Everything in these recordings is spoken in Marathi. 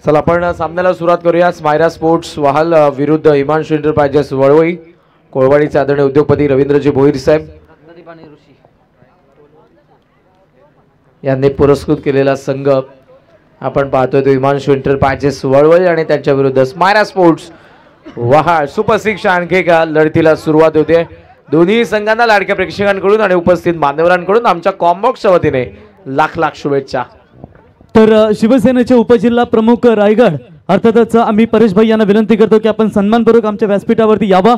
चला आपण सामन्याला सुरुवात करूया. स्मायरा स्पोर्ट्स वाहल विरुद्ध हिमांशु एंटरप्राइजेस वळवई. कोळवाडीचे आदरणीय उद्योगपती रवींद्रजी भोईर साहेब यांनी पुरस्कृत केलेला संघ आपण पाहतोय तो हिमांशु एंटरप्राइजेस वळवई आणि त्यांच्या विरुद्ध स्मायरा स्पोर्ट्स वाहल. सुपर 6 आणखी एका लढतीला सुरुवात होते. दोन्ही संघांना लाडक्या प्रेक्षकांकडून आणि उपस्थित मान्यवरांकडून आमच्या कॉम्बॉक्सच्या वतीने लाख लाख शुभेच्छा. तर शिवसेनेचे उपजिल्हा प्रमुख रायगड अर्थातच आम्ही परेश भाई यांना विनंती करतो की आपण सन्मानपूर्वक आमच्या व्यासपीठावरती यावा.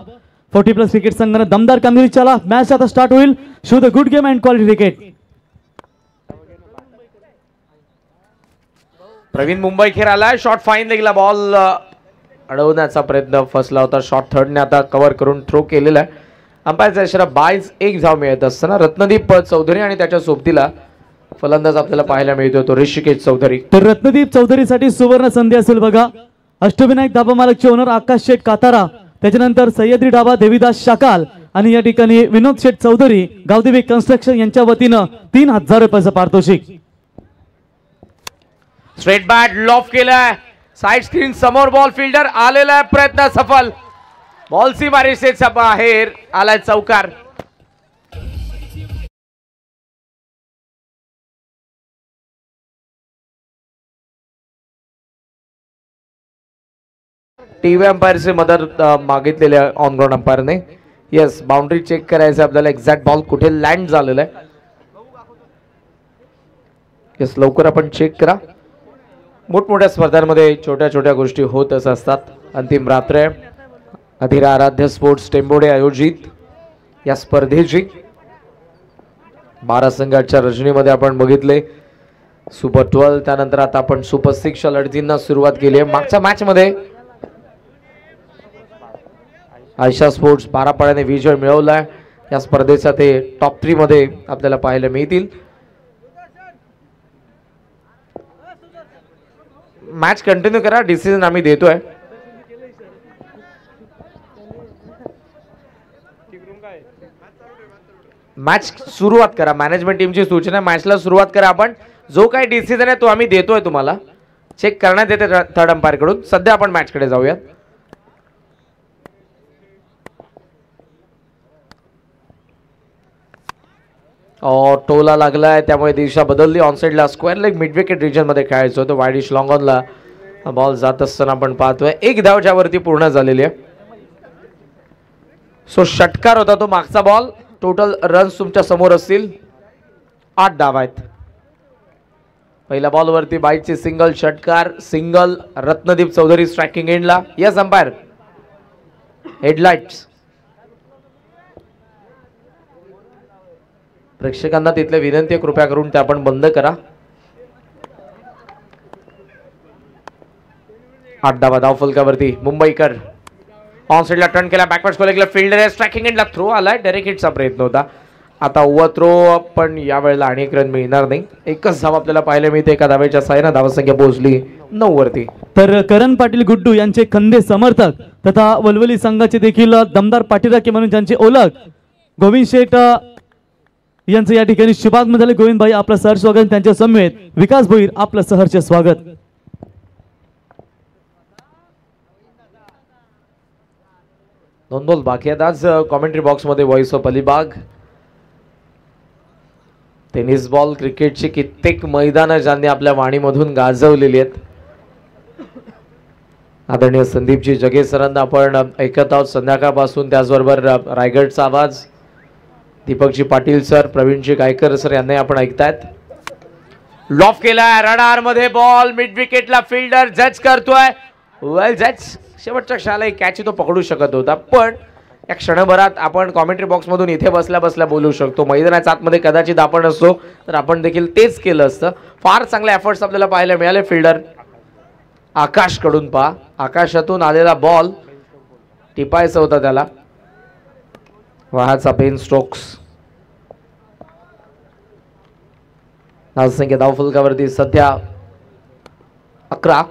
40+ क्रिकेट संघाने दमदार कामगिरी चला. मॅच आता स्टार्ट होईल. Show the good game and quality cricket. Praveen मुंबईखेर आलाय. शॉट फाईन लेगला बॉल अडवण्याचा प्रयत्न फसला होता. शॉट थर्डने आता कव्हर करून थ्रो केलेला आहे. अंपायरचा इशारा बायज. एक धाव मिळत असताना रत्नदीप चौधरी आणि त्याच्या सोबतीला फलंदाज आपल्याला पाहायला मिळतो तो ऋषिकेश चौधरी. तर रत्नदीप चौधरीसाठी सुवर्ण संधी असेल बघा. अष्टविनायक दाबा मालकचे ओनर आकाश शेठ कातारा, त्याच्यानंतर सह्याद्री डाबा देवीदास शाकाल आणि या ठिकाणी विनोद शेठ चौधरी गावदेवी कन्स्ट्रक्शन यांच्या वतीनं 3000 रुपयाचं पारितोषिक. स्ट्रेट बॅट लॉफ केलाय. साइड स्क्रीन समोर बॉल फिल्डर आलेला प्रयत्न सफल. बॉल सीमारेषेच्या बाहेर आलाय चौकार. टीव्ही अंपायरची मदत मागितलेल्या ऑन ग्राउंड अंपायरने. येस, बाउंड्री चेक करायचं आपल्याला. एक्झॅक्ट बॉल कुठे लँड झालेला आहे. येस, लवकर आपण चेक करा. मोठमोठ्या स्पर्धांमध्ये छोट्या छोट्या गोष्टी होतच असतात. अंतिम रात्र आहे. अधिरा आराध्य स्पोर्ट्स टेंबोडे आयोजित या स्पर्धेची 12 संघाच्या रचनेमध्ये आपण बघितले सुपर 12. त्यानंतर आता आपण सुपर 6 लढतींना सुरुवात केली आहे. मागच्या मॅच मध्ये आयशा स्पोर्ट्स 12 पाड्याने विजय मिळवलाय. या स्पर्धेचा ते टॉप 3 मध्ये आपल्याला पाहायला मिळतील. मॅच कंटिन्यू करा. डिसिजन आम्ही देतोय. मॅच सुरुवात करा. मॅनेजमेंट टीमची सूचना, मॅचला सुरुवात करा. आपण जो काही डिसिजन आहे तो आम्ही देतोय तुम्हाला. चेक करण्यात येते थर्ड अंपायर कडून. सध्या आपण मॅच कडे जाऊयात. टोला लागलाय त्यामुळे दिशा बदलली. ऑनसाइडला square leg mid wicket region मध्ये खेळायचं होतं. वाईडिश लॉंग ऑनला बॉल जात असताना आपण पाहतोय एक धावच्या वरती पूर्ण झालेली आहे. सो षटकार होता तो मागचा बॉल. टोटल रन्स तुमच्या समोर असतील. 8 धावा आहेत. पहिल्या बॉल वरती बाईकचे सिंगल. षटकार सिंगल. रत्नदीप चौधरी स्ट्रायकिंग एंडला. Yes umpire. हेडलाइट्स. प्रेक्षकांना तिथले विनंती आहे कृपया करून ते आपण बंद करा. 8 धावा धाव फलकावरती. मुंबईकर ऑन साइडला टर्न केला. बॅकवर्ड स्कोअर फिल्डर आहे. स्ट्रायकिंग एंडला थ्रो आलाय. डायरेक्ट हिटचा प्रयत्न होता. आता ओव्हर थ्रो पण यावेळेला आणि एक रन मिळणार नाही. एकच धाव आपल्याला पाहायला मिळते. एका धावेच्या साहाय्याने धावसंख्या पोहोचली 9 वरती. तर करण पाटील गुड्डू यांचे खंदे समर्थक तथा वलवली संघाचे देखील दमदार पाठीराखे म्हणून ज्यांची ओळख गोविंद शेठ यांचं या ठिकाणी शुभागमन झाले. गोविंद भाई आपलं सहर्ष स्वागत. त्यांच्या समवेत विकास भोईर आपलं सहर्ष स्वागत. दोन बॉल बाकी आहेत. आज कॉमेंट्री बॉक्स मध्ये voice of Alibag. Tennis ball क्रिकेटची कित्येक मैदानं ज्यांनी आपल्या वाणीमधून गाजवलेली आहेत. आदरणीय संदीपजी जगे सरांना आपण ऐकत आहोत संध्याकाळपासून. त्याचबरोबर रायगडचा आवाज दीपकजी पाटील सर, प्रवीणजी गायकर सर यांनाही आपण ऐकतायत. लॉफ केलाय. रडार मध्ये बॉल मिड विकेटला. फिल्डर जज करतोय. वेल जज. शेवटच्या क्षणाला कॅच तो पकडू शकत होता. पण या क्षणभरात आपण कॉमेंट्री बॉक्स मधून इथे बसल्या बसल्या बोलू शकतो. मैदानाच्या आतमध्ये कदाचित आपण असतो तर आपण देखील तेच केलं असतं. फार चांगले एफर्ट्स आपल्याला पाहायला मिळाले. फिल्डर आकाश कडून पहा. आकाशातून आलेला बॉल टिपायचा होता त्याला. वाहाचा पेन स्ट्रोक्स. धावसंख्या धाव फलकावरती सध्या 11.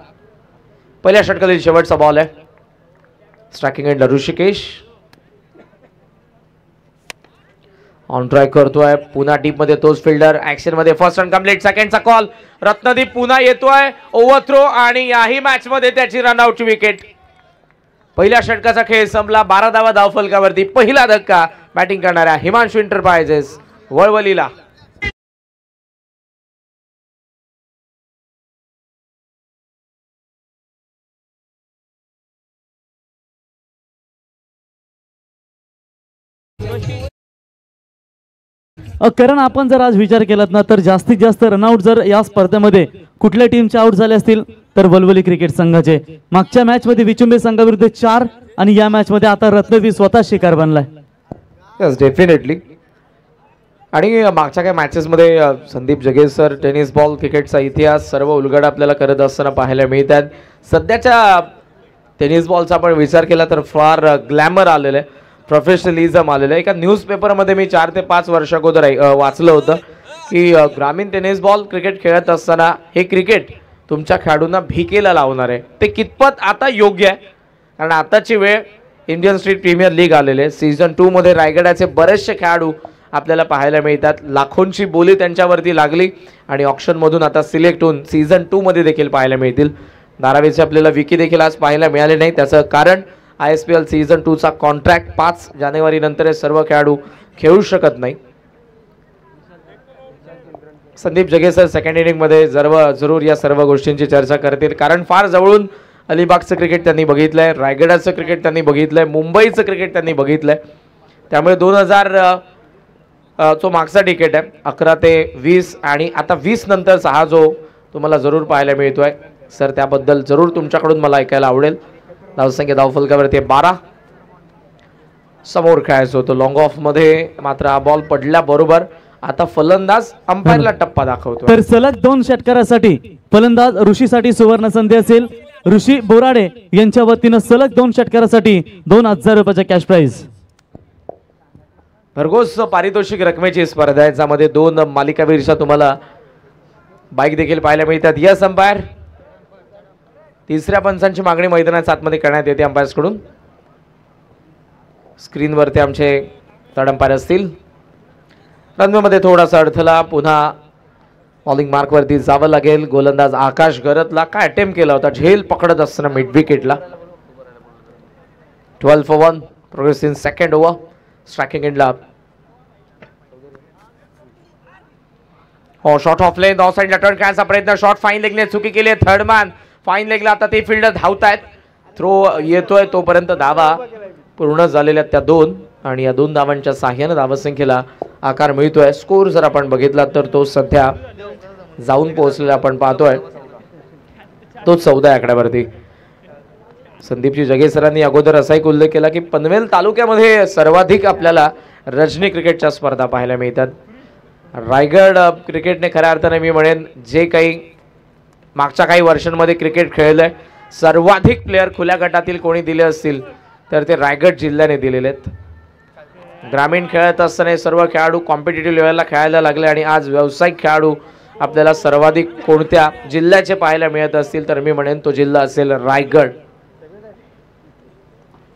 पहिल्या षटकातील शेवटचा बॉल आहे. स्ट्रायकिंग एंडला ऋषिकेश. ऑन ट्राय करतोय पुन्हा डीप मध्ये तोच फिल्डर ऍक्शन मध्ये फर्स्ट रन कंप्लीट सेकंडचा कॉल रत्नदीप पुन्हा येतोय ओव्हर थ्रो आणि याही मॅच मध्ये त्याची रनआउटची विकेट. पहिल्या षटकाचा खेळ संपला 12 धावा धावफलकावरती पहिला धक्का बॅटिंग करणाऱ्या हिमांशू एंटरप्राइजेस वळवलीला. करण आपण जर आज विचार केलात ना तर जास्तीत जास्त रनआउट जर या स्पर्धेमध्ये कुठल्या टीमचे आउट झाले असतील तर वलवली क्रिकेट संघाचे. मागच्या मॅच मध्ये विचुंबे संघाविरुद्ध 4 आणि या मॅच मध्ये आता रत्नदीप स्वतः शिकार बनलाय. Yes definitely. आणि मागच्या काही मॅचेस मध्ये संदीप जगेश सर टेनिस बॉल क्रिकेटचा इतिहास सर्व उलगडा आपल्याला करत असताना पाहायला मिळतात. सध्याच्या टेनिस बॉलचा आपण विचार केला तर फार ग्लॅमर आलेलं आहे, प्रोफेशनलिझम आलेलं आहे. एका न्यूजपेपरमध्ये मी 4 ते 5 वर्ष अगोदर वाचलं होतं की ग्रामीण टेनिस बॉल क्रिकेट खेळत असताना हे क्रिकेट तुमच्या खेळाडूंना भिकेला लावणार आहे. ते कितपत आता योग्य आहे कारण आताची वेळ इंडियन स्ट्रीट प्रीमियर लीग आलेले आहे. सीझन 2 मध्ये रायगडाचे बरेचसे खेळाडू आपल्याला पाहायला मिळतात. लाखोंची बोली त्यांच्यावरती लागली आणि ऑप्शनमधून आता सिलेक्ट होऊन सीझन 2 मध्ये देखील पाहायला मिळतील. धारावीचे आपल्याला विकी देखील आज पाहायला मिळाले नाही. त्याचं कारण ISPL सीझन 2 चा कॉन्ट्रॅक्ट 5 जानेवारी नंतर हे सर्व खेळाडू खेळू शकत नाही. संदीप जगेश सर सेकंड इनिंग मध्ये जरूर या सर्व गोष्टींची चर्चा करतील कारण फार जवळून अलिबागचं क्रिकेट त्यांनी बघितलंय, रायगडाचं क्रिकेट त्यांनी बघितलंय, मुंबईचं क्रिकेट त्यांनी बघितलंय. त्यामुळे 2000 जो मागचा डिकेट आहे 11 ते 20 आणि आता 20 नंतरचा हा जो तुम्हाला जरूर पाहायला मिळतोय सर त्याबद्दल जरूर तुमच्याकडून मला ऐकायला आवडेल. धावसंख्या धावफलकावरती 12 समोर खेळायचं होतं लॉंग ऑफ मध्ये मात्र हा बॉल पडल्याबरोबर आता फलंदाज अंपायरला टप्पा दाखवतो. तर सलग 2 षटकारासाठी फलंदाज ऋषीसाठी सुवर्ण संधी असेल. ऋषी बोराडे यांच्या वतीनं सलग 2 षटकारासाठी 2000 रुपयाचा कॅश प्राइज. भरघोस पारितोषिक रकमेची स्पर्धा आहे ज्यामध्ये 2 मालिकावीरच्या तुम्हाला बाईक देखील पाहायला मिळतात. Yes umpire. तिसऱ्या पंचांची मागणी मैदानाच्या आतमध्ये करण्यात येते अंपायर्स कडून. स्क्रीनवरती आमचे थर्ड अंपायर असतील. रनवेमध्ये थोडासा अडथळा पुन्हा बॉलिंग मार्कवरती जावं लागेल. गोलंदाज आकाश गरतला काय अटेम्प्ट केला होता झेल पकडत असताना मिड विकेटला. 12 for 1 progress in second over. Striking एंडला शॉट ऑफ लेंथ ऑफ साइडला टर्न करायचा प्रयत्न शॉट फाईन लेगने चुकी केली आहे. थर्ड मॅन फाईन लेगला आता ते फिल्डर धावतायत. थ्रो येतोय तोपर्यंत धावा पूर्ण झालेल्या त्या 2 आणि या 2 धावांच्या साह्याने धावसंख्येला आकार मिळतोय. स्कोर जर आपण बघितला तर तो सध्या जाऊन पोहोचलेला आपण पाहतोय तो 14 आकड्यावरती. संदीपजी जगेश सरांनी अगोदर असाही उल्लेख केला की पनवेल तालुक्यामध्ये सर्वाधिक आपल्याला रजनी क्रिकेटच्या स्पर्धा पाहायला मिळतात. रायगड क्रिकेटने खऱ्या अर्थाने मी म्हणेन जे काही मागच्या काही वर्षांमध्ये क्रिकेट खेळलंय सर्वाधिक प्लेयर खुल्या गटातील कोणी दिले असतील तर ते रायगड जिल्ह्याने दिलेले आहेत. ग्रामीण खेळत असताना सर्व खेळाडू कॉम्पिटिटिव्ह लेवलला खेळायला लागले आणि आज व्यावसायिक खेळाडू आपल्याला सर्वाधिक कोणत्या जिल्ह्याचे पाहायला मिळत असतील तर मी म्हणेन तो जिल्हा असेल रायगड.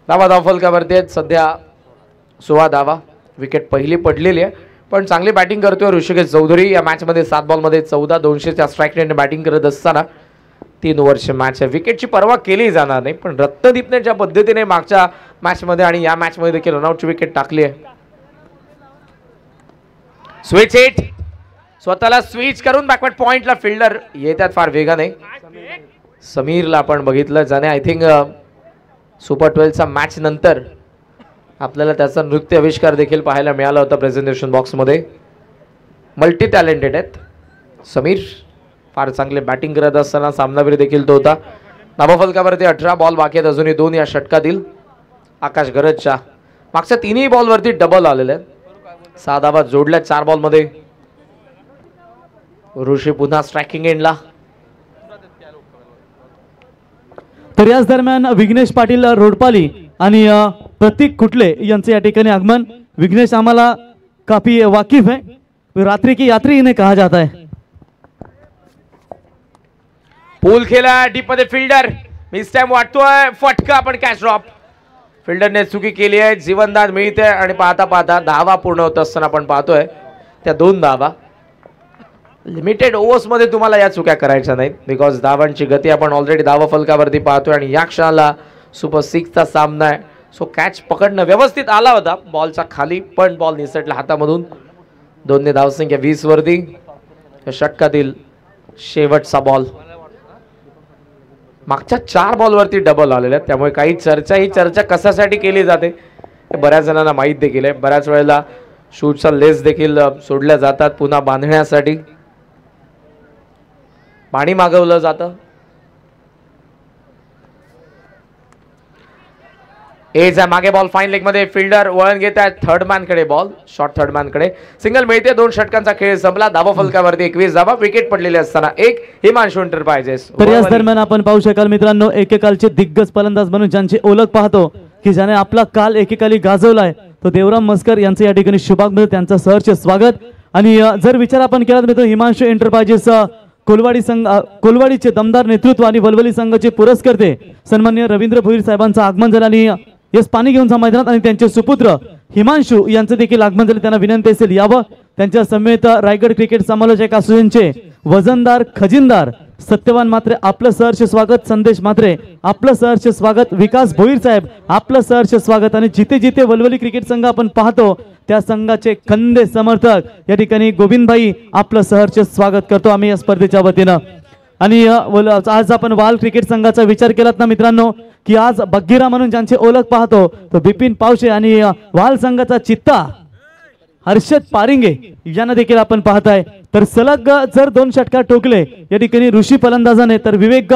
धावा धावफलकावरती आहेत सध्या 16 धावा. विकेट पहिली पडलेली आहे पण चांगली बॅटिंग करतोय ऋषिकेश चौधरी. या मॅच मध्ये 7 बॉलमध्ये 14 200च्या स्ट्राईक रेटने बॅटिंग करत असताना 3 ओव्हरची मॅच आहे. विकेटची पर्वा केली जाणार नाही पण रत्नदीपने ज्या पद्धतीने मागच्या मॅच मध्ये आणि या मॅच मध्ये देखील रनआउटची विकेट टाकली आहे. स्विच हिट स्वतःला स्विच करून बॅकवर्ड पॉइंटला फिल्डर येतात फार वेगाने. समीरला आपण बघितलं ज्याने आय थिंक सुपर 12चा मॅच नंतर आपल्याला त्याचा नृत्य आविष्कार देखील पाहायला मिळाला होता प्रेझेंटेशन बॉक्समध्ये. मल्टी टॅलेंटेड आहेत समीर. फार चांगले बॅटिंग करत असताना सामनावीर देखील तो होता. धावफलकावरती 18 बॉल बाकी आहेत अजूनही 2 या षटकातील. आकाश गरजच्या मागच्या 3ही बॉलवरती डबल आलेले आहेत. 6 धावा जोडल्या 4 बॉलमध्ये. ऋषी पुन्हा स्ट्रायकिंग एंडला. तर याच दरम्यान विघ्नेश पाटील रोडपाली आणि प्रतीक कुटले यांचे या ठिकाणी आगमन. विघ्नेश आम्हाला काफी वाकिफ है, रात्रि की यात्री इन्हें कहा जाता है. पूल खेळा डीप मध्ये फिल्डर मिस टाइम वाटतोय फटका पण कॅच ड्रॉप. फिल्डरने चुकी केली आहे, जीवनदान मिळते आणि पाहता पाहता धावा पूर्ण होत असताना आपण पाहतोय त्या 2 धावा. लिमिटेड ओव्हर्समध्ये तुम्हाला या चुक्या करायच्या नाहीत, बिकॉज धावांची गती आपण ऑलरेडी धावा फलकावरती पाहतोय आणि या क्षणाला सुपर 6चा सामना आहे. सो कॅच पकडणं व्यवस्थित आला होता बॉलच्या खाली, पण बॉल निसटला हातामधून. 2 धावसंख्या 20 वरती. षटकातील शेवटचा बॉल. मागच्या 4 बॉलवरती डबल आलेल्या आहेत, त्यामुळे काही ही चर्चा कशासाठी केली जाते हे बऱ्याच जणांना माहीत देखील आहे. बऱ्याच वेळेला शूटचा लेस देखील सोडल्या जातात पुन्हा बांधण्यासाठी. पाणी मागवलं जातं. एज आहे मागे बॉल फाईन लेग मध्ये. फिल्डर वळण घेत आहे थर्ड मॅन कडे. बॉल शॉर्ट थर्ड मॅन कडे. सिंगल मिळते. 2 षटकांचा खेळ संपला. धावा फलकावरती 21 धावा. विकेट पडलेले असताना 1 हिमांशु एंटरप्राइजेस. तर याच दरम्यान आपण पाहू शकाल मित्रांनो, एकेकालचे दिग्गज फलंदाज म्हणून ज्यांची ओळख पाहतो की ज्याने आपला काल एकेकाली गाजवलाय तो देवराम मस्कर यांचं या ठिकाणी शुभागमध्ये त्यांचं सहर्ष स्वागत. आणि जर विचार आपण केला मित्र, हिमांशु एंटरप्राइजेस कोलवाडीचे दमदार नेतृत्व आणि वलवली संघाचे पुरस्कर्ते सन्माननीय रवींद्र भोईर साहेबांचं आगमन झालं आणि यस पाणी घेऊन जा मैदानात. आणि त्यांचे सुपुत्र हिमांशु यांचं देखील आगमन झाले. त्यांना विनंती असेल यावं. त्यांच्या समेत रायगड क्रिकेट समालोचक असोसिएशनचे वजनदार खजिनदार सत्यवान मात्रे आपलं सहर्ष स्वागत. संदेश मात्रे आपलं सहर्ष स्वागत. विकास भोईर साहेब आपलं सहर्ष स्वागत. आणि जिथे जिथे वलवली क्रिकेट संघ आपण पाहतो त्या संघाचे खंदे समर्थक या ठिकाणी गोविंदभाई आपलं सहर्ष स्वागत करतो आम्ही या स्पर्धेच्या वतीनं. आणि आज आपण वाल क्रिकेट संघाचा विचार केलात ना मित्रांनो, की आज बग्गीरा म्हणून ज्यांची ओळख पाहतो तो बिपिन पावशे आणि वाल संघाचा चित्ता हर्षद पारिंगे यांना देखील आपण पाहताय. तर सलग जर 2 षटकार ठोकले या ठिकाणी ऋषी फलंदाजाने, तर विवेक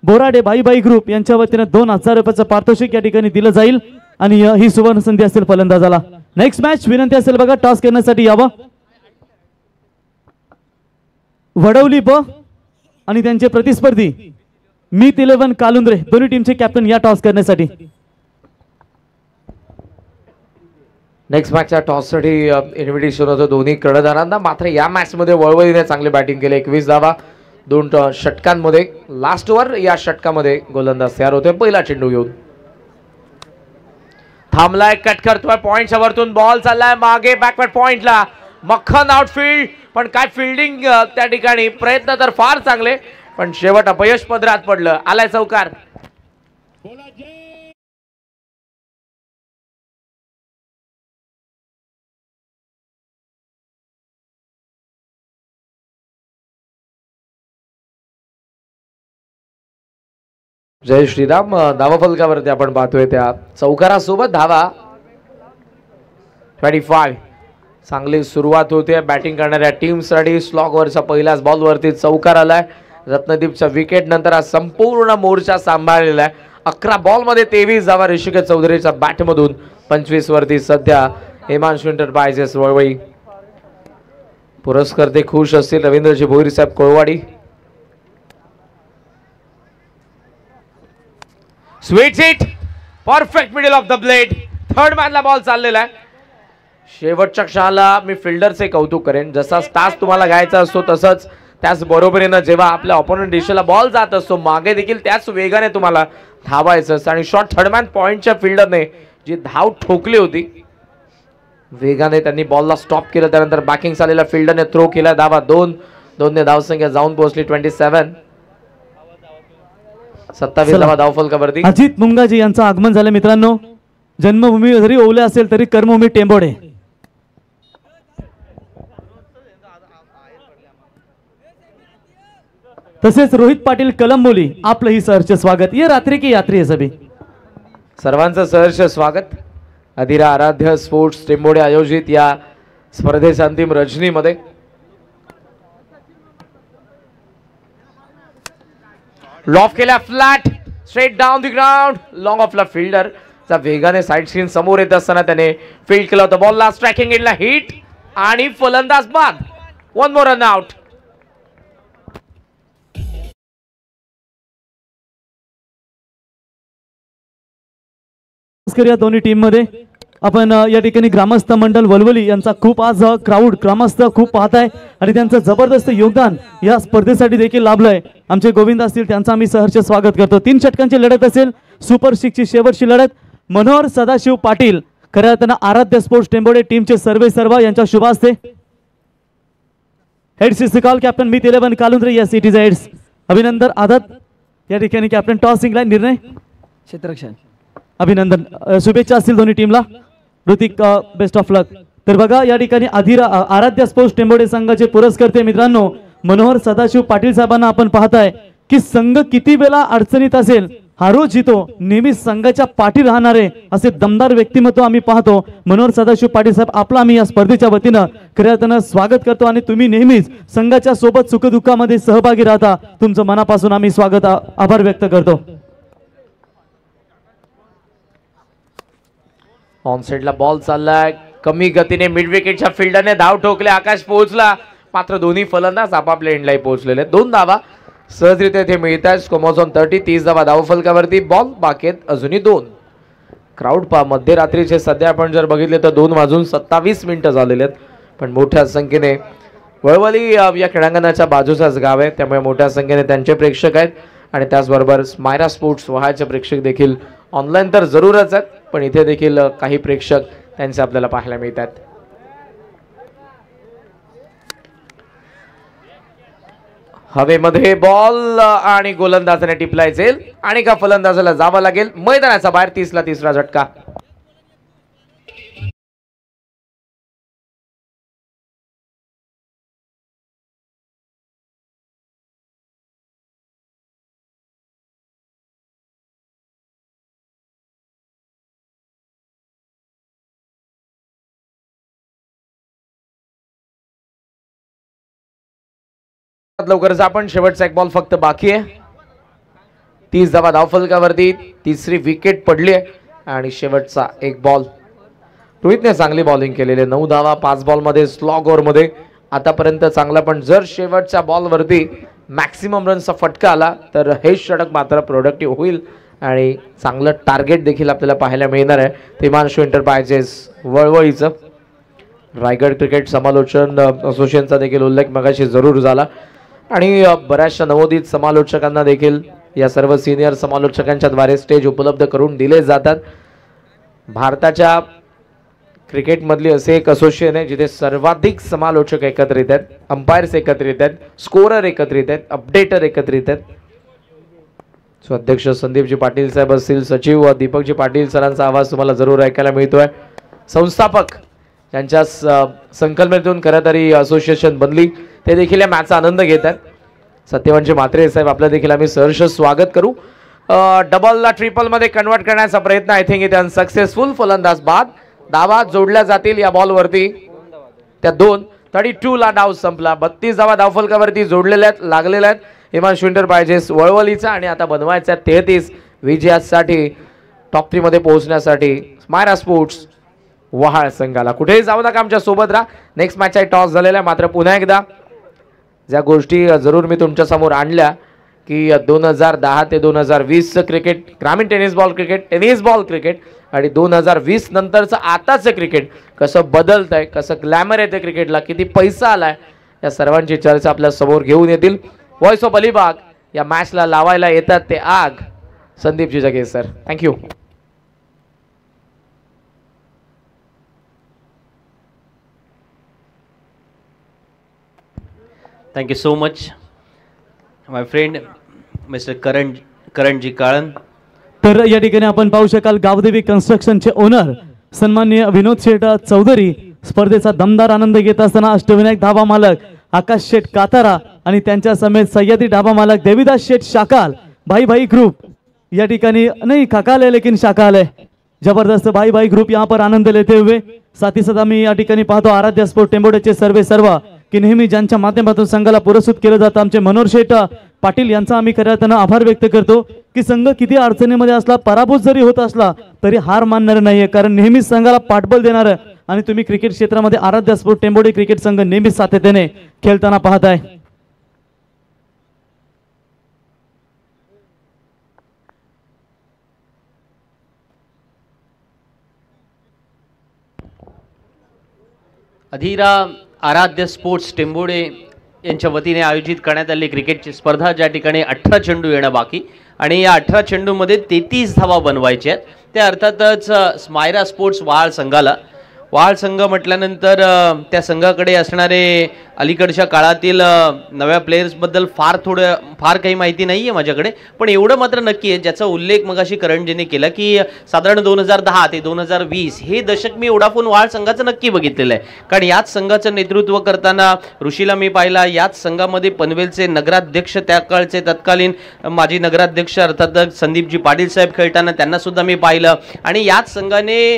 बोराडे बाई ग्रुप यांच्या वतीने 2000 रुपयाचं पारितोषिक या ठिकाणी दिलं जाईल. आणि ही सुवर्ण संधी असेल फलंदाजाला. नेक्स्ट मॅच विनंती असेल बघा टॉस करण्यासाठी यावं. वडवली ब आणि त्यांचे प्रतिस्पर्धी मीत 11 कालुंद्रे दोन्ही टीमचे कॅप्टन या टॉस करण्यासाठी. नेक्स्ट मॅचच्या टॉससाठी इन्व्हिटेशन होतं दोन्ही कर्णधारांना. मात्र या मॅचमध्ये वळवलीने चांगले बॅटिंग केले. 21 धावा 2 षटकांमध्ये. लास्ट ओव्हर या षटकामध्ये गोलंदाज तयार होते पहिला चेंडू घेऊन. थांबलाय, कट करतोय पॉइंटच्या वरतून. बॉल चाललाय मागे बॅकवर्ड पॉइंटला. मक्खन आउटफील्ड, पण काय फिल्डिंग त्या ठिकाणी. प्रयत्न तर फार चांगले, पण शेवट अपयश पदरात पडलं. आलाय चौकार. जय श्रीराम. धावा फलकावरती आपण पाहतोय त्या चौकारासोबत धावा 25. चांगली सुरुवात होते बॅटिंग करणाऱ्या टीमसाठी. स्लॉगवरच्या पहिल्याच बॉलवरती चौकार आलाय. रत्नदीपच्या विकेट नंतर हा संपूर्ण मोर्चा सांभाळलेला आहे. 11 बॉलमध्ये 23 धावा ऋषिकेश चौधरीच्या बॅटमधून. 25 वरती सध्या हिमांशु एंटरप्राइजेस वळवई. पुरस्कर्ते खुश असतील रवींद्रजी भोईर साहेब Kolwadi. Sweet hit, perfect middle off the blade. Third मॅनला बॉल चाललेला आहे. शेवटच्या क्षणाला मी फिल्डरचे कौतुक करेन. जसा स्टास तुम्हाला घ्यायचा असतो तसंच त्याच बरोबरीनं जेव्हा आपल्या ऑपोनंट दिशेला बॉल जात असतो मागे देखील त्याच वेगाने तुम्हाला धावायचं असतं. आणि शॉर्ट थर्डमॅन पॉइंटच्या फिल्डरने जी धाव ठोकली होती वेगाने त्यांनी बॉलला स्टॉप केलं. त्यानंतर बॅकिंग आलेल्या फिल्डरने थ्रो केला. धावा 2 धावसंख्या जाऊन पोहोचली 27. 27 धावा धावफलकावरती. अजित मुंगाजी यांचं आगमन झालं मित्रांनो. जन्मभूमी जरी ओवले असेल तरी कर्मभूमी टेंबोडे. तसेच रोहित पाटील कलंबोली आपलं ही सहर्ष स्वागत. ये रात्री की यात्री है सभी. सर्वांचं सहर्ष स्वागत. अधिरा आराध्य स्पोर्ट्स टेंबोडे आयोजित या स्पर्धेच्या अंतिम रजनीमध्ये लॉफ केला flat straight down the ground. Long ऑफला फिल्डर चा वेगाने साइड स्क्रीन समोर येत असताना त्याने फील्ड केला होता. बॉलला स्ट्रायकिंग एंडला हिट आणि फलंदाज बाद. 1 मोर रन आउट. या दोन्ही टीम मध्ये आपण या ठिकाणी ग्रामस्थ मंडळ वलवली यांचा खूप आज क्राऊड ग्रामस्थ खूप पाहत आहे आणि त्यांचं जबरदस्त योगदान या स्पर्धेसाठी देखील लाभलंय. आमचे गोविंद असतील त्यांचं आम्ही सहर्ष स्वागत करतो. 3 षटकांची लढत असेल. सुपर 6 ची शेवटची लढत. मनोहर सदाशिव पाटील खऱ्या अर्थानं आराध्य स्पोर्ट्स टेंबोडे टीमचे सर्व यांच्या शुभ हस्ते. Heads is the call captain Mit 11 Kalundre. Yes it is heads. अभिनंदन आदत या ठिकाणी कॅप्टन टॉस जिंकला. निर्णय क्षेत्ररक्षण. अभिनंदन. शुभेच्छा असतील दोन्ही टीमला. ऋतिक बेस्ट ऑफ लक. तर बघा या ठिकाणी आराध्य स्पोर्ट्स टेंबोडे संघाचे पुरस्कर्ते मित्रांनो मनोहर सदाशिव पाटील साहेबांना आपण पाहताय की संघ किती वेळा अडचणीत असेल हारो जितो नेहमी संघाच्या पाठी राहणारे असे दमदार व्यक्तिमत्व आम्ही पाहतो. मनोहर सदाशिव पाटील साहेब आपला आम्ही या स्पर्धेच्या वतीनं खऱ्या अर्थानं स्वागत करतो आणि तुम्ही नेहमीच संघाच्या सोबत सुखदुःखामध्ये सहभागी राहता. तुमचं मनापासून आम्ही स्वागत आभार व्यक्त करतो. ऑन साइडला बॉल चाललाय. कमी गतीने मिड विकेटच्या फिल्डरने धाव ठोकले. आकाश पोहोचला मात्र दोन्ही फलंदाज आपापल्या एंडला पोहोचलेले. 2 धावा सहजरित्या इथे मिळतात. स्कोमॉस ऑन 30. 30 धावा धावफलकावरती. बॉल बाकीत अजूनही 2. क्राऊड पहा मध्यरात्रीचे सध्या आपण जर बघितले तर 2:27 झालेले आहेत. पण मोठ्या संख्येने वळवली या क्रीडांगणाच्या बाजूचाच गाव आहे त्यामुळे मोठ्या संख्येने त्यांचे प्रेक्षक आहेत आणि त्याचबरोबर स्मायरा स्पोर्ट्स वहाचे प्रेक्षक देखील ऑनलाईन तर जरूरच आहेत पण इथे देखील काही प्रेक्षक त्यांचे आपल्याला पाहायला मिळतात. हवेमध्ये बॉल आणि गोलंदाजाने टिपलाय जाईल आणि का फलंदाजाला जावं लागेल मैदानाचा बाहेर. 30ला तिसरा झटका. लवकरच आपण शेवटचा एक बॉल फक्त बाकी आहे. 30 धावा धावफलकावरती. तिसरी विकेट पडली आहे आणि शेवटचा एक बॉल. रोहितने चांगली बॉलिंग केलेली. 9 धावा 5 बॉलमध्ये स्लॉग ओव्हरमध्ये आतापर्यंत चांगला. पण जर शेवटच्या बॉलवरती मॅक्सिमम रनचा फटका आला तर हे षटक मात्र प्रोडक्टिव्ह होईल आणि चांगलं टार्गेट देखील आपल्याला पाहायला मिळणार आहे. हिमांशू एंटरप्राइजेस वळवळीचं. रायगड क्रिकेट समालोचन असोसिएशनचा देखील उल्लेख मगाशी जरूर झाला आणि बऱ्याचशा नवोदित समालोचकांना देखील या सर्व सिनियर समालोचकांच्या द्वारे स्टेज उपलब्ध करून दिले जातात. भारताच्या क्रिकेटमधली असे एक असोसिएशन आहे जिथे सर्वाधिक समालोचक एकत्रित आहेत, अंपायर्स एकत्रित आहेत, स्कोरर एकत्रित आहेत, अपडेटर एकत्रित आहेत. सो अध्यक्ष संदीपजी पाटील साहेब असतील, सचिव दीपकजी पाटील सरांचा आवाज तुम्हाला जरूर ऐकायला मिळतोय. संस्थापक यांच्या संकल्पनेतून खरं तरी असोसिएशन बनली ते देखील या मॅचचा आनंद घेत आहेत. सत्यवानजी म्हात्रे साहेब आपलं देखील आम्ही सहर्ष स्वागत करू. डबलला ट्रिपलमध्ये कन्वर्ट करण्याचा प्रयत्न आय थिंक इथे अनसक्सेसफुल. फलंदाज बाद. धावा जोडल्या जातील या बॉलवरती. त्या 2 32ला डाव संपला. 32 धावा धावफलकावरती जोडलेल्या आहेत, लागलेल्या आहेत. हिमांशू एंटरप्राइजेस वळवलीचा आणि आता बनवायचा 33 विजयासाठी टॉप 3 मध्ये पोहोचण्यासाठी स्मायरा स्पोर्ट्स वहाळ संघाला. कुठेही जाऊ नका, आमच्या सोबत राहा. नेक्स्ट मॅच आहे टॉस झालेला. मात्र पुन्हा एकदा ज्या गोष्टी जरूर मी तुमच्या समोर आणल्या की 2010 ते 2020 क्रिकेट, ग्रामीण टेनिस बॉल क्रिकेट आणि 2020 नंतरचं आताचं क्रिकेट कसं बदलत आहे, कसं ग्लॅमर येते क्रिकेटला, किती पैसा आलाय, या सर्वांची चर्चा आपल्या समोर घेऊन येतील. व्हॉइस ऑफ अलिबाग या मॅचला लावायला येतात ते आग संदीपजी जगे sir. Thank you. Thank you so much, my friend, Mr. Karanji Karan. तर या ठिकाणी आपण पाहू शकाल गावदेवी कन्स्ट्रक्शनचे ओनर सन्माननीय विनोद शेठ चौधरी स्पर्धेचा दमदार आनंद घेत असताना अष्टविनायक धाबा मालक आकाश शेठ कातारा आणि त्यांच्या समेत सह्याद्री ढाबा मालक देविदास शेठ शाकाल भाई भाई ग्रुप या ठिकाणी नहीं खाकाल है लेकिन शाकाल है. जबरदस्त भाई भाई ग्रुप यहाँ पर आनंद लेते हुए. साथ ही साथ आम्ही या ठिकाणी पाहतो आराध्य स्पोर्ट टेंबोडेचे सर्व की नेहमी ज्यांच्या माध्यमातून संघाला पुरस्कृत केलं जातं आमचे मनोहर शेठ पाटील यांचा आम्ही खऱ्या अर्थानं आभार व्यक्त करतो की संघ किती अडचणीमध्ये असला, पराभूत जरी होत असला तरी हार मानणार नाहीये, कारण नेहमीच संघाला पाठबळ देणार आणि तुम्ही क्रिकेट क्षेत्रामध्ये आराध्य स्पोर्ट टेंबोडे क्रिकेट संघ नेहमीच सातत्याने खेळताना पाहताय. अधीरा आराध्य स्पोर्ट्स टेंबोडे यांच्या वतीने आयोजित करण्यात आलेली क्रिकेटची स्पर्धा, ज्या ठिकाणी 18 चेंडू येणं बाकी आणि या 18 चेंडूमध्ये 33 धावा बनवायच्या आहेत. त्या अर्थातच स्मायरा स्पोर्ट्स वाळ संघ म्हटल्यानंतर त्या संघाकडे असणारे अलीकडच्या काळातील नव्या प्लेयर्सबद्दल फार काही माहिती नाही आहे माझ्याकडे, पण एवढं मात्र नक्की आहे ज्याचा उल्लेख मगाशी करणजीने केला की साधारण 2010 ते 2020 हे दशक मी वोडाफोन वाळ संघाचं नक्की बघितलेलं आहे. कारण याच संघाचं नेतृत्व करताना ऋषीला मी पाहिला, याच संघामध्ये पनवेलचे नगराध्यक्ष त्या काळचे तत्कालीन माजी नगराध्यक्ष अर्थात संदीपजी पाटील साहेब खेळताना त्यांना सुद्धा मी पाहिलं. आणि याच संघाने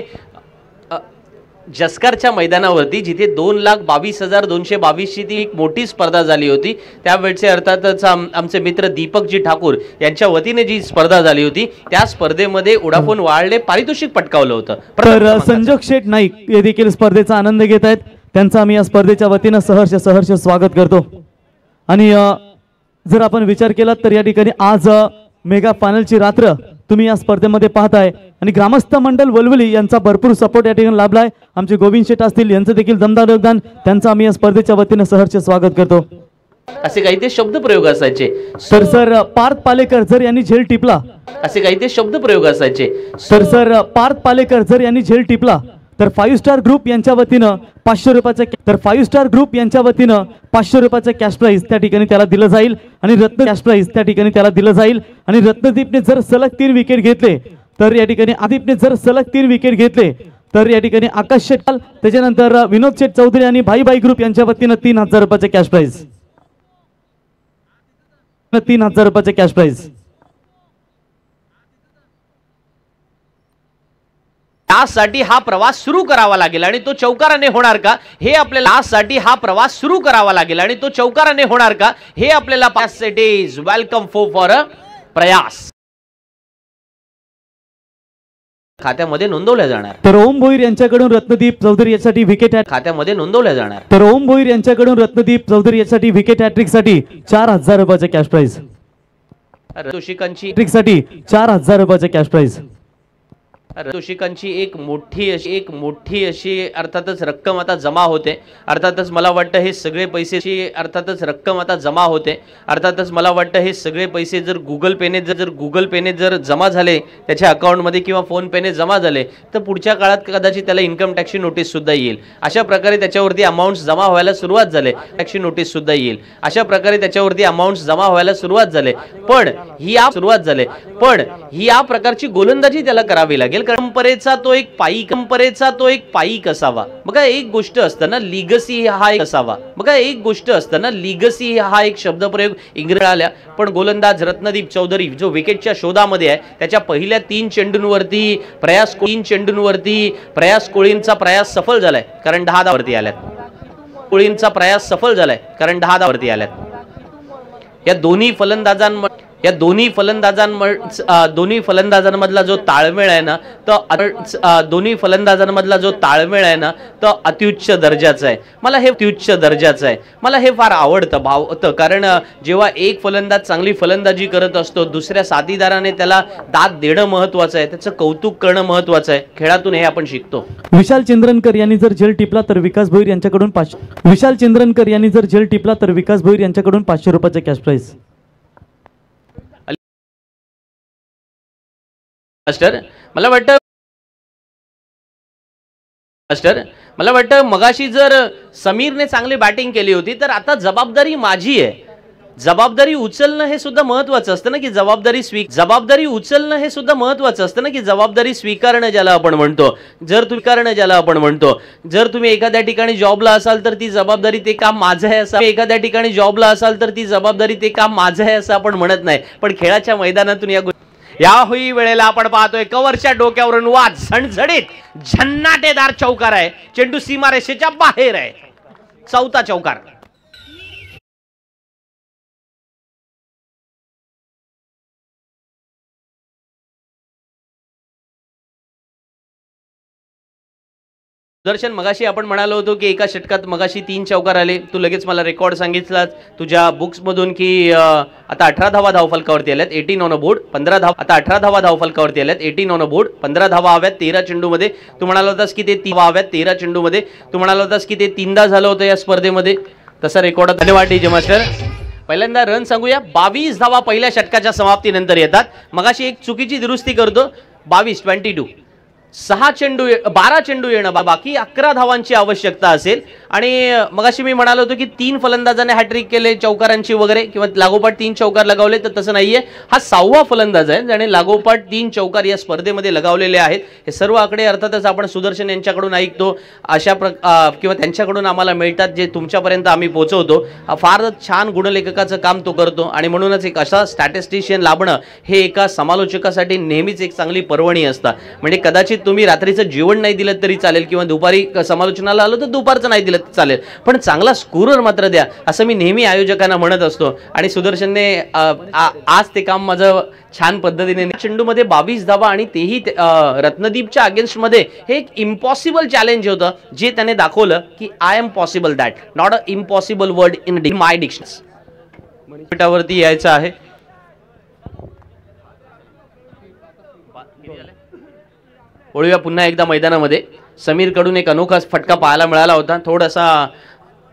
जसकारच्या मैदानावरती जिथे 2,22,222ची ती एक मोठी स्पर्धा झाली होती, त्यावेळचे अर्थातच आमचे मित्र दीपकजी ठाकूर यांच्या वतीने जी स्पर्धा झाली होती त्या स्पर्धेमध्ये वोडाफोन वाळले पारितोषिक पटकावलं होतं. तर संजोग शेठ नाईक हे देखील स्पर्धेचा आनंद घेत आहेत, त्यांचा आम्ही या स्पर्धेच्या वतीने सहर्ष स्वागत करतो. आणि जर आपण विचार केला तर या ठिकाणी आज मेगा फायनलची रात्र तुम्ही या स्पर्धेमध्ये पाहताय आणि ग्रामस्थ मंडळ वलवली यांचा भरपूर सपोर्ट या ठिकाणी लाभलाय. आमचे गोविंद शेठ असतील यांचं देखील दमदार योगदान, त्यांचं आम्ही या स्पर्धेच्या वतीने सहर्ष स्वागत करतो. असे काही ते शब्दप्रयोग असायचे. तर सर पार्थ पालेकर जर यांनी झेल टिपला, असे काही ते शब्दप्रयोग असायचे. तर सर पार्थ पालेकर जर यांनी झेल टिपला तर 5 स्टार ग्रुप यांच्या वतीनं 500 रुपयाचं कॅश प्राइज त्या ठिकाणी त्याला दिलं जाईल आणि रत्नदीपने जर सलग 3 विकेट घेतले तर या ठिकाणी या ठिकाणी आकाश शेट्टाल, त्याच्यानंतर विनोद शेठ चौधरी आणि भाई ग्रुप यांच्या वतीनं 3,000 रुपयाचे कॅश प्राइज. त्यासाठी हा प्रवास सुरू करावा लागेल आणि तो चौकाराने होणार का हे आपल्याला इज वेलकम फॉर अ प्रयास खात्यामध्ये नोंदवल्या जाणार. तर ओम भोईर यांच्याकडून रत्नदीप चौधरी यासाठी विकेट खात्यामध्ये नोंदवल्या जाणार. तर ओम भोईर यांच्याकडून रत्नदीप चौधरी यासाठी विकेट हॅट्रिक साठी 4,000 रुपयाचे कॅश प्राइज. साठी 4,000 रुपयाचे कॅश प्राइज. तोशिकांची एक मोठी अशी अर्थातच रक्कम आता जमा होते. अर्थातच मला वाटतं हे सगळे पैसे जर गुगल पेने जर जमा झाले त्याच्या अकाउंटमध्ये किंवा फोन पेने जमा झाले तर पुढच्या काळात कदाचित त्याला इन्कम टॅक्सची नोटीस सुद्धा येईल. अशा प्रकारे त्याच्यावरती अमाऊंट्स जमा व्हायला सुरुवात झाले. टॅक्सची नोटीस सुद्धा येईल. अशा प्रकारे त्याच्यावरती अमाऊंट्स जमा व्हायला सुरुवात झाले. पण ही या प्रकारची गोलंदाजी त्याला करावी लागेल. परंपरेचा तो एक पाईक असावा. बघा एक गोष्ट असतं ना लिगसी हा एक शब्दप्रयोग इंग्रजी आल्या, पण गोलंदाज रत्नदीप चौधरी जो विकेटच्या शोधामध्ये आहे त्याच्या पहिल्या 3 चेंडूंवरती प्रयास कोळींचा प्रयास सफल झालाय कारण 10 धावांवरती आल्यात. या दोन्ही फलंदाजांमधला जो ताळमेळ आहे ना तो अत्युच्च दर्जाचा आहे. मला हे फार आवडतं कारण जेव्हा एक फलंदाज चांगली फलंदाजी करत असतो दुसऱ्या साथीदाराने त्याला दाद देणं महत्वाचं आहे, त्याचं कौतुक करणं महत्वाचं आहे. खेळातून हे आपण शिकतो. विशाल चंद्रनकर यांनी जर झेल टिपला तर विकास भोईर यांच्याकडून 500 रुपयाचे कॅश प्राइज. मला वाटतं मगाशी जर समीरने चांगली बॅटिंग केली होती तर आता जबाबदारी माझी आहे. जबाबदारी उचलणं हे सुद्धा महत्वाचं असतं ना की जबाबदारी स्वीकारणं ज्याला आपण म्हणतो. जर तुम्ही एखाद्या ठिकाणी जॉबला असाल तर ती जबाबदारी ते काम माझं आहे असं आपण म्हणत नाही. पण खेळाच्या मैदानातून याही वेळेला आपण पाहतोय कव्हरच्या डोक्यावरून वाद झणझडीत झन्नाटेदार चौकार आहे. चेंडू सीमारेषेच्या बाहेर आहे. 4था चौकार. दर्शन मगाशी आपण म्हणालो होतो की एका षटकात मगाशी 3 चौकार आले. तू लगेच मला रेकॉर्ड सांगितलास तुझ्या बुक्स मधून की आता 18 धावा धावफलकावरती आल्यात 18 ऑन अ बोर्ड. 15 धावा आता 18 धावा धावफलकावरती आल्यात 18 ऑन अ बोर्ड. 15 धावा हव्यात 13 चेंडूमध्ये. तू म्हणाला होतास की ते 3 हव्यात 13 चेंडूमध्ये. तू म्हणाला होतास की ते 3दा झालं होतं या स्पर्धेमध्ये. तसा रेकॉर्ड. धन्यवाद डीजे मास्टर. पहिल्यांदा रन सांगूया. 22 धावा पहिल्या षटकाच्या समाप्तीनंतर येतात. मगाशी एक चुकीची दुरुस्ती करतो. 22 12 चेंडू येणं बाकी, 11 धावांची आवश्यकता असेल. आणि मगाशी मी म्हणालो होतो की 3 फलंदाजाने हॅट्रिक केले चौकारांची वगैरे, किंवा लागोपाठ 3 चौकार लगावले, तर तसं नाहीये. हा 6वा फलंदाज आहे ज्याने लागोपाठ 3 चौकार या स्पर्धेमध्ये लगावलेले आहेत. हे सर्व आकडे अर्थातच आपण सुदर्शन यांच्याकडून ऐकतो, अशा किंवा त्यांच्याकडून आम्हाला मिळतात, जे तुमच्यापर्यंत आम्ही पोहोचवतो. फार छान गुणलेखकाचं काम तो करतो आणि म्हणूनच एक असा स्टॅटिस्टिशियन लाभणं हे एका समालोचकासाठी नेहमीच एक चांगली पर्वणी असतं. म्हणजे कदाचित तुम्ही रात्रीचं जेवण नाही दिलं तरी चालेल, किंवा दुपारी समालोचनाला आलो तर दुपारचं नाही दिलं चालेल, पण चांगला स्कोरर मात्र द्या, असं मी नेहमी आयोजकांना म्हणत असतो. आणि सुदर्शनने आज ते काम माझं छान पद्धतीने. चेंडूमध्ये 22 धावा आणि तेही रत्नदीपच्या अगेन्स्ट मध्ये हे एक इम्पॉसिबल चॅलेंज होतं, जे त्याने दाखवलं की I am possible that, not a impossible word in my dictionary. पिठावरती यायचं आहे. वळूया पुन्हा एकदा मैदानामध्ये. समीर कडून एक अनोखा फटका पाहायला मिळाला होता. थोडासा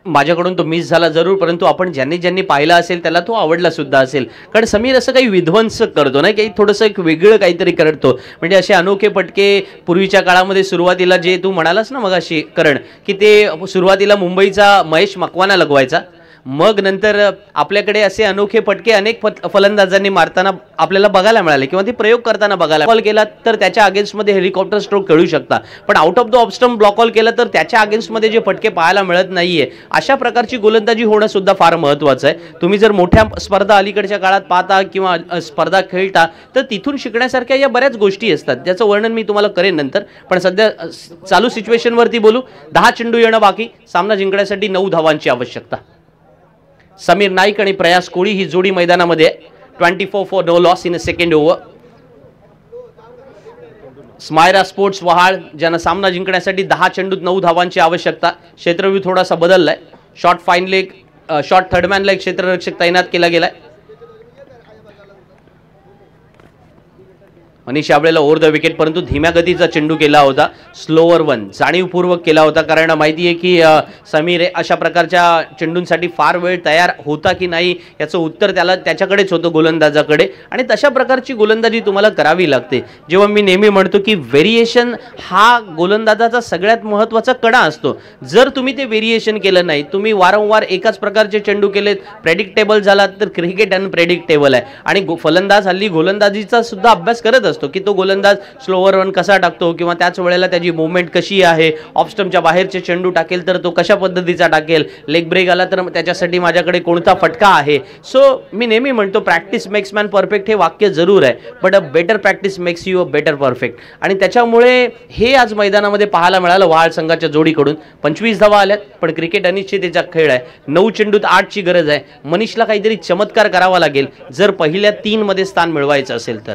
माझ्याकडून तो मिस झाला जरूर, परंतु आपण ज्यांनी पाहिला असेल त्याला तो आवडला सुद्धा असेल. कारण समीर असं काही विध्वंस करतो नाही, काही थोडंसं एक वेगळं काहीतरी करतो. म्हणजे असे अनोखे फटके पूर्वीच्या काळामध्ये सुरुवातीला जे तू म्हणालास ना मगाशी करण, की ते सुरुवातीला मुंबईचा महेश मकवाना लगवायचा, मग नंतर आपल्याकडे असे अनोखे फटके अनेक फलंदाजांनी मारताना आपल्याला बघायला मिळाले, किंवा ते प्रयोग करताना बघायला. बॉल केला तर त्याच्या अगेन्स्टमध्ये हेलिकॉप्टर स्ट्रोक खेळू शकता, पण out of the off stump block ball केला तर त्याच्या अगेन्स्टमध्ये जे फटके पाहायला मिळत नाहीये, अशा प्रकारची गोलंदाजी होणं सुद्धा फार महत्त्वाचं आहे. तुम्ही जर मोठ्या स्पर्धा अलीकडच्या काळात पाहता किंवा स्पर्धा खेळता तर तिथून शिकण्यासारख्या या बऱ्याच गोष्टी असतात, ज्याचं वर्णन मी तुम्हाला करेन नंतर. पण सध्या चालू सिच्युएशनवरती बोलू. 10 चेंडू येणं बाकी, सामना जिंकण्यासाठी 9 धावांची आवश्यकता. समीर नाईक आणि प्रयास कोळी ही जोडी मैदानामध्ये. 24 for no loss in a second over. Smayra sports Vahal ज्यांना सामना जिंकण्यासाठी 10 चेंडूत 9 धावांची आवश्यकता. क्षेत्रव्यूह थोडासा बदललाय. शॉर्ट फाईन लेग, शॉर्ट थर्डमॅनला एक क्षेत्ररक्षक तैनात केला गेलाय. मनीष यावेळेला ओव्हर द विकेट, परंतु धीम्या गतीचा चेंडू केला होता. स्लोअर वन जाणीवपूर्वक केला होता, कारण माहिती आहे की समीर अशा प्रकारच्या चेंडूंसाठी फार वेळ तयार होता की नाही याचं उत्तर त्याच्याकडेच होतं, गोलंदाजाकडे. आणि तशा प्रकारची गोलंदाजी तुम्हाला करावी लागते. जेव्हा मी नेहमी म्हणतो की व्हेरिएशन हा गोलंदाजाचा सगळ्यात महत्त्वाचा कडा असतो. जर तुम्ही ते व्हेरिएशन केलं नाही, तुम्ही वारंवार एकाच प्रकारचे चेंडू केलेत, प्रेडिक्टेबल झालात, तर क्रिकेट अनप्रेडिक्टेबल आहे. आणि फलंदाज हल्ली गोलंदाजीचा सुद्धा अभ्यास करत असतो की तो गोलंदाज स्लोअर रन कसा टाकतो, किंवा त्याच वेळेला त्याची मूवमेंट कशी आहे, ऑफ स्टंपच्या बाहेरचे चेंडू टाकेल तर तो कशा पद्धतीचा टाकेल, लेग ब्रेक आला तर त्याच्यासाठी माझ्याकडे कोणता फटका आहे. सो मी नेहमी म्हणतो प्रॅक्टिस मेक्स मॅन परफेक्ट हे वाक्य जरूर आहे, but a better practice makes you a better perfect. आणि त्याच्यामुळे हे आज मैदानामध्ये पाहायला मिळालं वहाळ संघाच्या जोडीकडून. 25 धावा आल्यात, पण क्रिकेट अनिश्चिततेचा खेळ आहे. 9 चेंडूत 8ची गरज आहे. मनीषला काहीतरी चमत्कार करावा लागेल जर पहिल्या 3 मध्ये स्थान मिळवायचं असेल तर.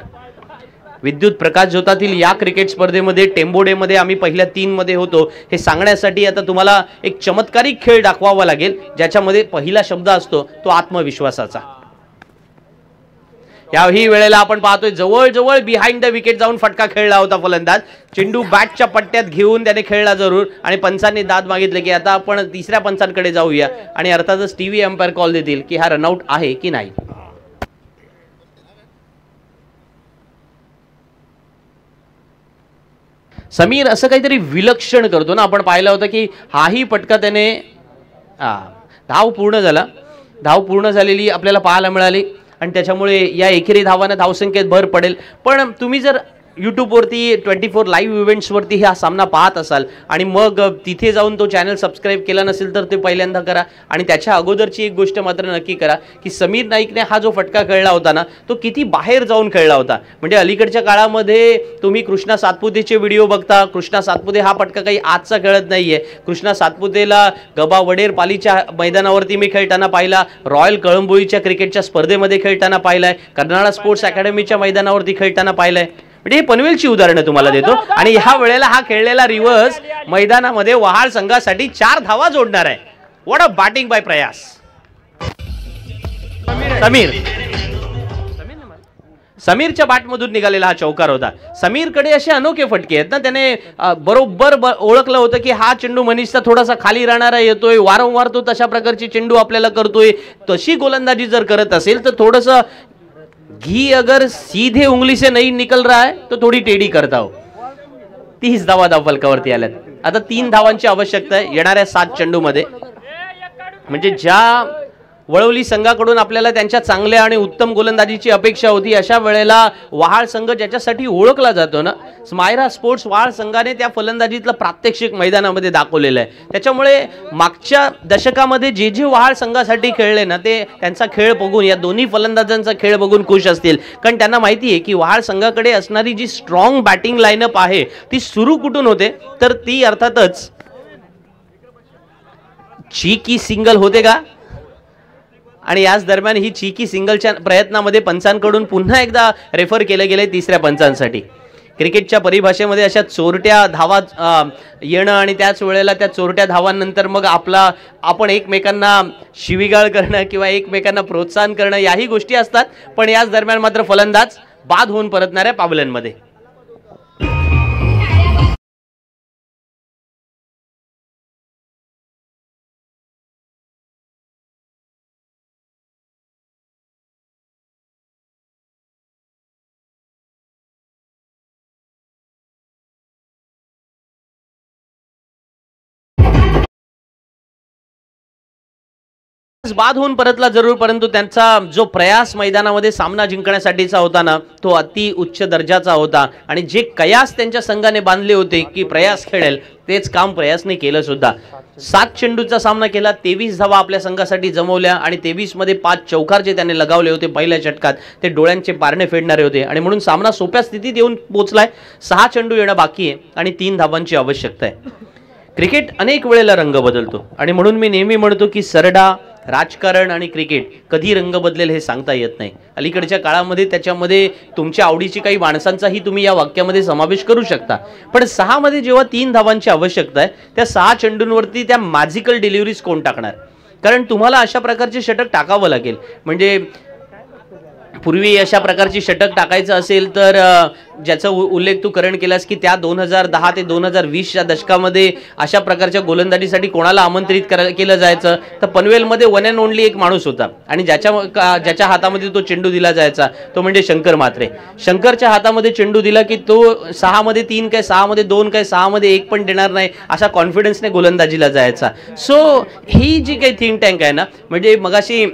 विद्युत प्रकाश झोतातील या क्रिकेट स्पर्धेमध्ये टेम्बोडेमध्ये आम्ही पहिल्या 3 मध्ये होतो हे सांगण्यासाठी आता तुम्हाला एक चमत्कारिक खेळ दाखवावा लागेल, ज्याच्यामध्ये पहिला शब्द असतो तो आत्मविश्वासाचा. याही वेळेला आपण पाहतोय जवळजवळ बिहाइंड द विकेट जाऊन फटका खेळला होता फलंदाज. चेंडू बॅटच्या पट्ट्यात घेऊन त्याने खेळला जरूर, आणि पंचांनी दाद मागितले की आता आपण तिसऱ्या पंचांकडे जाऊया, आणि अर्थातच टीव्ही अंपायर कॉल देतील की हा रनआउट आहे की नाही. समीर असं काहीतरी विलक्षण करतो ना, आपण पाहिलं होतं की हाही पटका त्याने धाव पूर्ण झालेली आपल्याला पाहायला मिळाली, आणि त्याच्यामुळे या एकेरी धावांना धावसंख्येत भर पडेल. पण तुम्ही जर यूट्यूबवरती 24 लाईव्ह इव्हेंट्सवरती हा सामना पाहत असाल आणि मग तिथे जाऊन तो चॅनल सबस्क्राईब केला नसेल तर ते पहिल्यांदा करा. आणि त्याच्या अगोदरची एक गोष्ट मात्र नक्की करा की समीर नाईकने हा जो फटका खेळला होता ना, तो किती बाहेर जाऊन खेळला होता. म्हणजे अलीकडच्या काळामध्ये तुम्ही कृष्णा सातपुतेचे व्हिडिओ बघता, कृष्णा सातपुते हा फटका काही आजचा खेळत नाहीये. कृष्णा सातपुतेला गबा वडेर पालीच्या मैदानावरती मी खेळताना पाहिला, रॉयल कळंबोळीच्या क्रिकेटच्या स्पर्धेमध्ये खेळताना पाहिलाय, कर्नाळा स्पोर्ट्स अकॅडमीच्या मैदानावरती खेळताना पाहिलाय. म्हणजे हे पनवेलची उदाहरणं तुम्हाला देतो. आणि ह्या वेळेला हा खेळलेला रिव्हर्स मैदानामध्ये वहाळ संघासाठी 4 धावा जोडणार आहे. व्हॉट अ बॅटिंग बाय समीरच्या बॅटमधून निघालेला हा चौकार होता. समीरकडे असे अनोखे फटके आहेत ना, त्याने बरोबर ओळखलं होतं की हा चेंडू मनीषचा थोडासा खाली राहणारा येतोय, वारंवार तो तशा प्रकारची चेंडू आपल्याला करतोय. तशी गोलंदाजी जर करत असेल तर थोडंसं घी अगर सीधे उंगली से नहीं निकल रहा है तो थोडी टेढ़ी करता हो. 30 धावा धावफलकावरती आल्यात. आता 3 धावांची आवश्यकता आहे येणाऱ्या 7 चेंडूमध्ये. म्हणजे ज्या वळवली संघाकडून आपल्याला त्यांच्या चांगल्या आणि उत्तम गोलंदाजीची अपेक्षा होती, अशा वेळेला वहाळ संघ ज्याच्यासाठी ओळखला जातो ना, स्मायरा स्पोर्ट्स वहाळ संघाने त्या फलंदाजीतलं प्रात्यक्षिक मैदानामध्ये दाखवलेलं आहे. त्याच्यामुळे मागच्या दशकामध्ये जे जे वहाळ संघासाठी खेळले ना, ते त्यांचा खेळ बघून, या दोन्ही फलंदाजांचा खेळ बघून खुश असतील. कारण त्यांना माहिती आहे की वहाळ संघाकडे असणारी जी स्ट्रॉंग बॅटिंग लाईनअप आहे ती सुरू कुठून होते, तर ती अर्थातच चीकी सिंगल होते का, आणि याच दरम्यान ही चीकी सिंगलच्या प्रयत्नामध्ये पंचांकडून पुन्हा एकदा रेफर केले गेले 3ऱ्या पंचांसाठी. क्रिकेटच्या परिभाषेमध्ये अशा चोरट्या धावा येणं आणि त्याच वेळेला त्या चोरट्या धावांनंतर मग आपण एकमेकांना शिवीगाळ करणं किंवा एकमेकांना प्रोत्साहन करणं याही गोष्टी असतात. पण याच दरम्यान मात्र फलंदाज बाद होऊन परतणाऱ्या पावलांमध्ये. बाद होऊन परतला जरूर, परंतु त्यांचा जो प्रयास मैदानामध्ये सामना जिंकण्यासाठीचा होता ना, तो अति उच्च दर्जाचा होता. आणि जे कयास त्यांच्या संघाने बांधले होते की प्रयास खेळेल, तेच काम प्रयासने केलं सुद्धा. 7 चेंडूचा सामना केला, 23 धावा आपल्या संघासाठी जमवल्या आणि 23 मध्ये 5 चौकार जे त्याने लगावले होते पहिल्या षटकात, ते डोळ्यांचे पारणे फेडणारे होते. आणि म्हणून सामना सोप्या स्थितीत येऊन पोहोचलाय. 6 चेंडू येणं बाकी आहे आणि 3 धावांची आवश्यकता आहे. क्रिकेट अनेक वेळेला रंग बदलतो आणि म्हणून मी नेहमी म्हणतो की सरडा, राजकारण आणि क्रिकेट कधी रंग बदलेल हे सांगता येत नाही. अलीकडच्या काळामध्ये त्याच्यामध्ये तुमच्या आवडीची काही माणसांचाही तुम्ही या वाक्यामध्ये समावेश करू शकता. पण 6 मध्ये जेव्हा 3 धावांची आवश्यकता आहे, त्या 6 चेंडूंवरती त्या मॅजिकल डिलिव्हरीज कोण टाकणार? कारण तुम्हाला अशा प्रकारचे षटक टाकावं लागेल. म्हणजे पूर्वी अशा प्रकारची षटक टाकायचं असेल तर ज्याचा उल्लेख तू करण केलास की त्या 2010 ते 2020च्या दशकामध्ये अशा प्रकारच्या गोलंदाजीसाठी कोणाला आमंत्रित केलं जायचं, तर पनवेलमध्ये वन अँड ओनली एक माणूस होता आणि ज्याच्या हातामध्ये तो चेंडू दिला जायचा तो म्हणजे शंकर म्हात्रे. शंकरच्या हातामध्ये चेंडू दिला की तो 6 मध्ये 3 काय 6 मध्ये 2 काय 6 मध्ये 1 पण देणार नाही अशा कॉन्फिडन्सने गोलंदाजीला जायचा. सो ही जी काही थिंक टँक आहे ना, म्हणजे मगाशी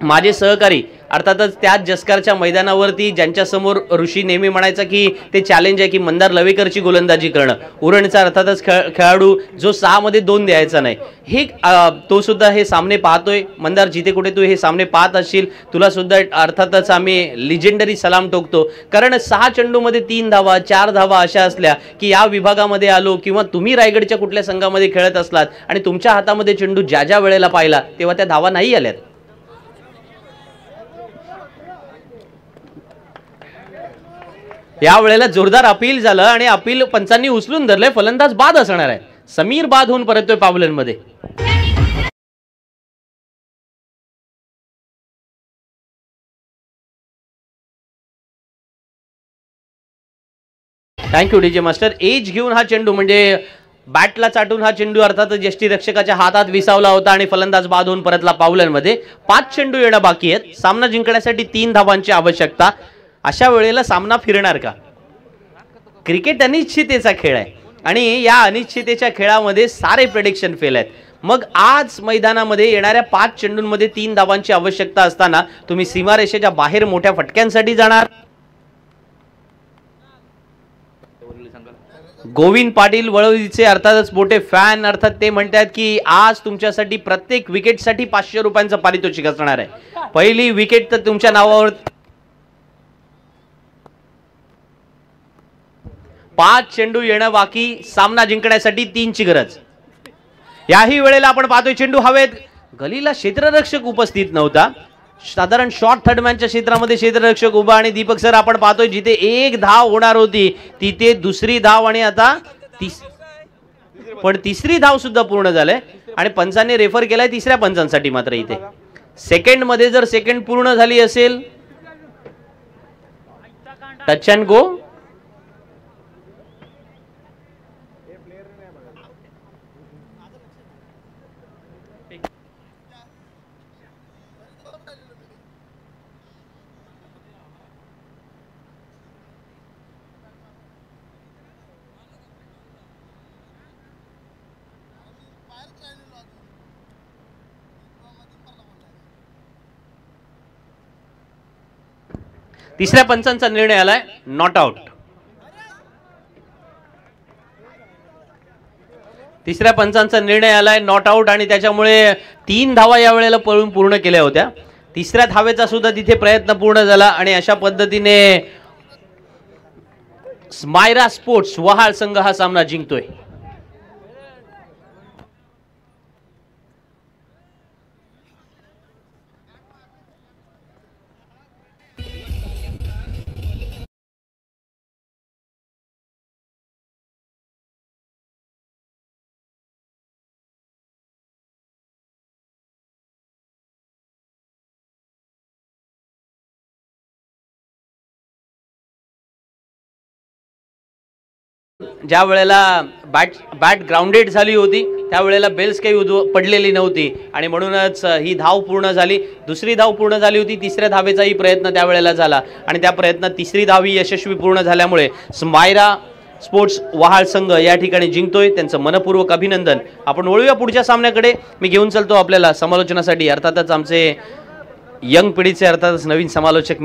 माझे सहकारी अर्थातच त्याच जसकारच्या मैदानावरती ज्यांच्यासमोर ऋषी नेहमी म्हणायचा की ते चॅलेंज आहे की मंदार लवेकरची गोलंदाजी करणं, उरणचा अर्थातच खेळाडू जो 6 मध्ये 2 द्यायचा नाही, हे तो सुद्धा हे सामने पाहतोय. मंदार जिथे कुठे तू हे सामने पाहत असशील, तुला सुद्धा अर्थातच आम्ही लिजेंडरी सलाम ठोकतो. कारण 6 चेंडूमध्ये 3 धावा 4 धावा अशा असल्या की या विभागामध्ये आलो किंवा तुम्ही रायगडच्या कुठल्या संघामध्ये खेळत असलात आणि तुमच्या हातामध्ये चेंडू ज्या वेळेला पाहिला तेव्हा त्या धावा नाही आल्यात. या वेळेला जोरदार अपील झालं आणि अपील पंचांनी उचलून धरले. फलंदाज बाद असणार आहे. समीर बाद होऊन परततोय पावलांमध्ये. Thank you DJ master. एज घेऊन हा चेंडू म्हणजे बॅटला चाटून हा चेंडू अर्थातच यष्टीरक्षकाच्या हातात विसावला होता आणि फलंदाज बाद होऊन परतला पावलांमध्ये. 5 चेंडू येणं बाकी आहेत. सामना जिंकण्यासाठी 3 धावांची आवश्यकता. अशा वेळेला सामना फिरणार का? क्रिकेट अनिश्चिततेचा खेळ आहे आणि या अनिश्चिततेच्या खेळामध्ये सारे प्रेडिक्शन फेल आहेत. मग आज मैदानामध्ये येणाऱ्या 5 चेंडूंमध्ये 3 धावांची आवश्यकता असताना तुम्ही सीमारेषेच्या बाहेर मोठ्या फटक्यांसाठी जाणार? गोविंद पाटील वळवलीचे अर्थातच मोठे फॅन अर्थात ते म्हणतात की आज तुमच्यासाठी प्रत्येक विकेटसाठी 500 रुपयांचं पारितोषिक असणार आहे. पहिली विकेट तर तुमच्या नावावर. 5 चेंडू येणं बाकी. सामना जिंकण्यासाठी 3 ची गरज. याही वेळेला आपण पाहतोय चेंडू हवेत. गलीला क्षेत्ररक्षक उपस्थित नव्हता. साधारण शॉर्ट थर्डमॅनच्या क्षेत्रामध्ये क्षेत्ररक्षक उभा आणि दीपक सर आपण पाहतोय जिथे 1 धाव होणार होती तिथे 2री धाव आणि आता पण 3री धाव सुद्धा पूर्ण झाले आणि पंचांनी रेफर केलाय 3ऱ्या पंचांसाठी. मात्र इथे सेकंड मध्ये जर सेकंड पूर्ण झाली असेल टच अँड गो. तिसऱ्या पंचांचा निर्णय आलाय नॉट आउट. तिसऱ्या पंचांचा निर्णय आलाय नॉट आउट आणि त्याच्यामुळे 3 धावा या वेळेला पळून पूर्ण केल्या होत्या. तिसऱ्या धावेचा सुद्धा तिथे प्रयत्न पूर्ण झाला आणि अशा पद्धतीने स्मायरा स्पोर्ट्स वहाळ संघ हा सामना जिंकतोय. ज्या वेळेला बॅट ग्राउंडेड झाली होती त्यावेळेला बेल्स काही पडलेली नव्हती आणि म्हणूनच ही धाव पूर्ण झाली. दुसरी धाव पूर्ण झाली होती. तिसऱ्या धावेचाही प्रयत्न त्यावेळेला झाला आणि त्या प्रयत्नात तिसरी धाव ही यशस्वी पूर्ण झाल्यामुळे स्मायरा स्पोर्ट्स वहाळ संघ या ठिकाणी जिंकतोय. त्यांचं मनपूर्वक अभिनंदन. आपण वळूया पुढच्या सामन्याकडे. मी घेऊन चालतो आपल्याला समालोचनासाठी अर्थातच आमचे यंग पिढीचे अर्थातच नवीन समालोचक